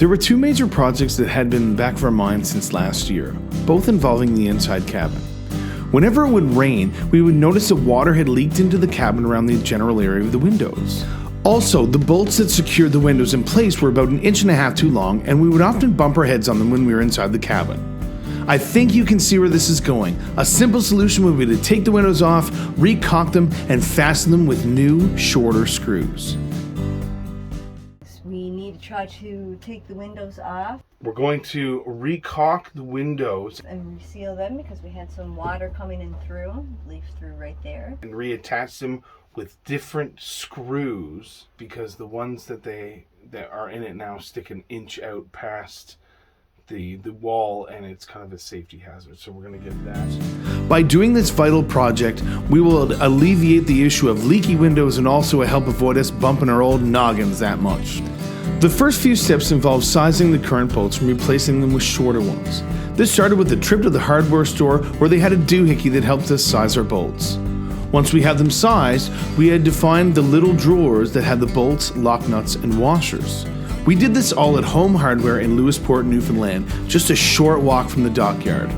There were two major projects that had been in the back of our minds since last year, both involving the inside cabin. Whenever it would rain, we would notice that water had leaked into the cabin around the general area of the windows. Also, the bolts that secured the windows in place were about 1.5 inches too long, and we would often bump our heads on them when we were inside the cabin. I think you can see where this is going. A simple solution would be to take the windows off, re-caulk them, and fasten them with new, shorter screws. We need to try to take the windows off. We're going to re-caulk the windows And reseal them because we had some water coming in through, leaked through right there. and reattach them with different screws because the ones that are in it now stick 1 inch out past the wall, and it's kind of a safety hazard, so we're going to get that. By doing this vital project, we will alleviate the issue of leaky windows and also help avoid us bumping our old noggins that much. The first few steps involve sizing the current bolts and replacing them with shorter ones. This started with a trip to the hardware store where they had a doohickey that helped us size our bolts. Once we had them sized, we had to find the little drawers that had the bolts, lock nuts, and washers. We did this all at Home Hardware in Lewisport, Newfoundland, just a short walk from the dockyard.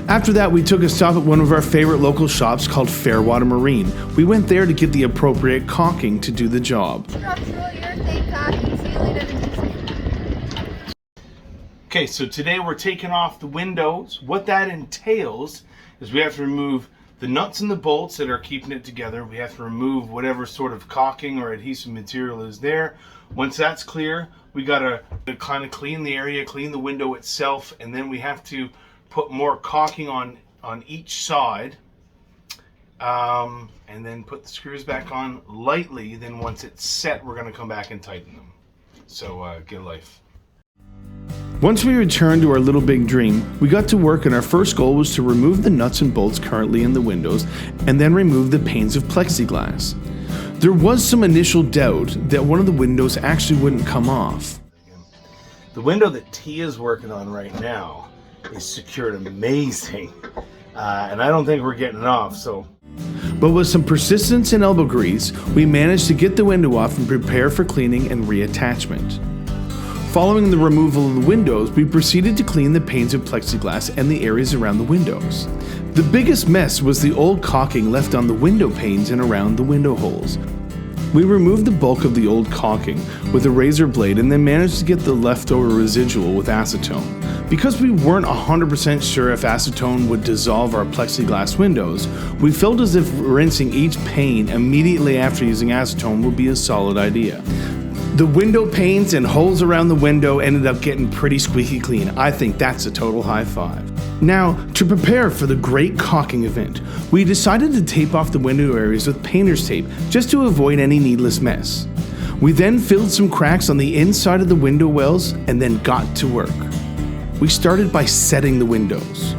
After that, we took a stop at one of our favorite local shops called Fairwater Marine. We went there to get the appropriate caulking to do the job. Okay, so today we're taking off the windows. What that entails is we have to remove the nuts and the bolts that are keeping it together. We have to remove whatever sort of caulking or adhesive material is there. Once that's clear, we gotta kind of clean the area, clean the window itself, and then we have to put more caulking on each side, and then put the screws back on lightly. Then once it's set, we're gonna come back and tighten them. So get a life. Once we returned to our little big dream, we got to work, and our first goal was to remove the nuts and bolts currently in the windows and then remove the panes of plexiglass. There was some initial doubt that one of the windows actually wouldn't come off. The window that Tia's working on right now is secured amazing, and I don't think we're getting it off. But with some persistence and elbow grease, we managed to get the window off and prepare for cleaning and reattachment. Following the removal of the windows, we proceeded to clean the panes of plexiglass and the areas around the windows. The biggest mess was the old caulking left on the window panes and around the window holes. We removed the bulk of the old caulking with a razor blade and then managed to get the leftover residual with acetone. Because we weren't 100% sure if acetone would dissolve our plexiglass windows, we felt as if rinsing each pane immediately after using acetone would be a solid idea. The window panes and holes around the window ended up getting pretty squeaky clean. I think that's a total high five. Now, to prepare for the great caulking event, we decided to tape off the window areas with painter's tape just to avoid any needless mess. We then filled some cracks on the inside of the window wells and then got to work. We started by setting the windows.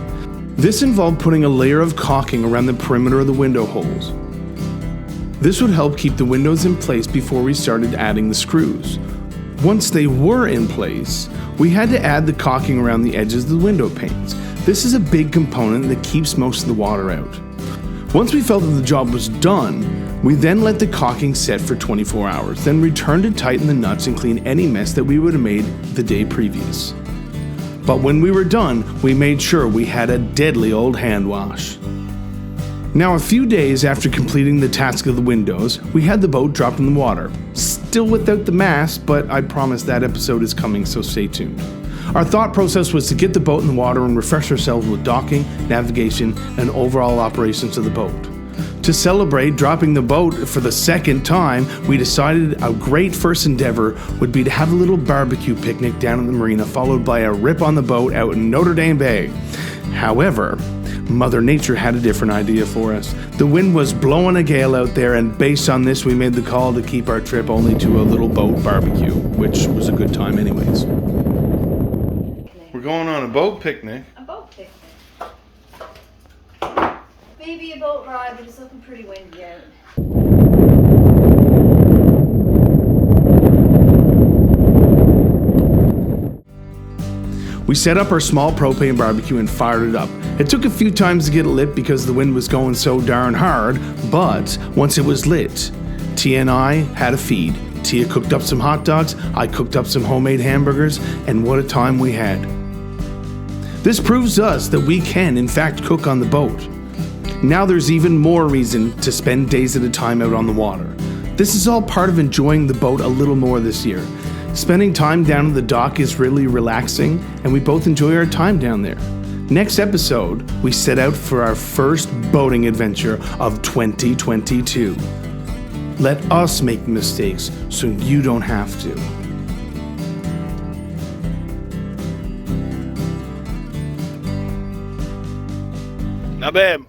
This involved putting a layer of caulking around the perimeter of the window holes. This would help keep the windows in place before we started adding the screws. Once they were in place, we had to add the caulking around the edges of the window panes. This is a big component that keeps most of the water out. Once we felt that the job was done, we then let the caulking set for 24 hours, then returned to tighten the nuts and clean any mess that we would have made the day previous. But when we were done, we made sure we had a deadly old hand wash. Now, a few days after completing the task of the windows, we had the boat dropped in the water. Still without the mast, but I promise that episode is coming, so stay tuned. Our thought process was to get the boat in the water and refresh ourselves with docking, navigation, and overall operations of the boat. To celebrate dropping the boat for the second time, we decided a great first endeavor would be to have a little barbecue picnic down at the marina, followed by a rip on the boat out in Notre Dame Bay. However, Mother Nature had a different idea for us. The wind was blowing a gale out there, and based on this, we made the call to keep our trip only to a little boat barbecue, which was a good time anyways. We're going on a boat picnic. A boat picnic. Maybe a boat ride, but it's looking pretty windy out. We set up our small propane barbecue and fired it up. It took a few times to get it lit because the wind was going so darn hard, but once it was lit, Tia and I had a feed. Tia cooked up some hot dogs, I cooked up some homemade hamburgers, and what a time we had. This proves to us that we can, in fact, cook on the boat. Now there's even more reason to spend days at a time out on the water. This is all part of enjoying the boat a little more this year. Spending time down at the dock is really relaxing, and we both enjoy our time down there. Next episode, we set out for our first boating adventure of 2022. Let us make mistakes so you don't have to. Now, babe.